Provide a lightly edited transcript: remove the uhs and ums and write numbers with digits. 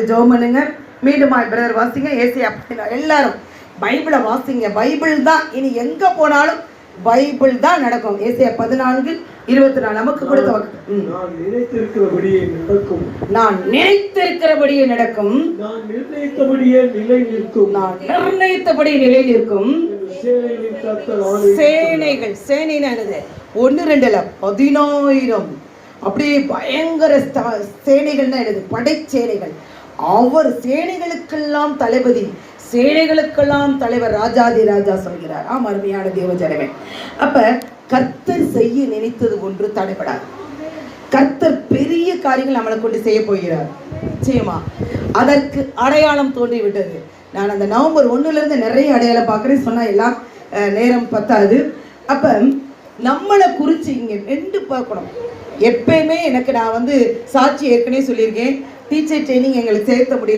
ஜெபம் பண்ணுங்க. மீண்டும் பிரதர் வாசிங்க. ஏசியா எல்லாரும் பைபிளை வாசிங்க. பைபிள் தான் இனி எங்க போனாலும் பைபிள் தான் நடக்கும். ஏசியா 14:24 நமக்கு கொடுத்த நான் நினைத்திருக்கிறபடியே நடக்கும். நான் நினைத்திருக்கிறபடியே நடக்கும். நான் நிர்ணயித்தபடியே நிலை நிற்கும். நான் நிர்ணயித்தபடி நிலை நிற்கும். சேனைகள் சேனைன்னு 1-2 10,000 அப்படியே பயங்கர சேனைகள் தான் எழுது. படைச்சேனைகள். அவர் சேனைகளுக்கெல்லாம் தளபதி, சேனைகளுக்கெல்லாம் தலைவர், ராஜாதி ராஜா சொல்கிறார். அருமையான தேவஜனமே. அப்ப கர்த்தர் செய்ய நினைத்தது ஒன்று தடைபடாது. கர்த்தர் பெரிய காரியங்கள் நம்மளை கொண்டு செய்ய போகிறார். நிச்சயமா அதற்கு அடையாளம் தோன்றிவிட்டது. நான் அந்த நவம்பர் 1 நிறைய அடையாளம் பார்க்குறேன். சொன்னா எல்லாம் நேரம் பத்தாது. அப்ப நம்மளை குறித்து இங்க 2 பார்க்கணும். எப்பயுமே எனக்கு நான் சாட்சி ஏற்கனவே சொல்லியிருக்கேன். டீச்சர் ட்ரைனிங் எங்களுக்கு சேர்த்த முடியும்.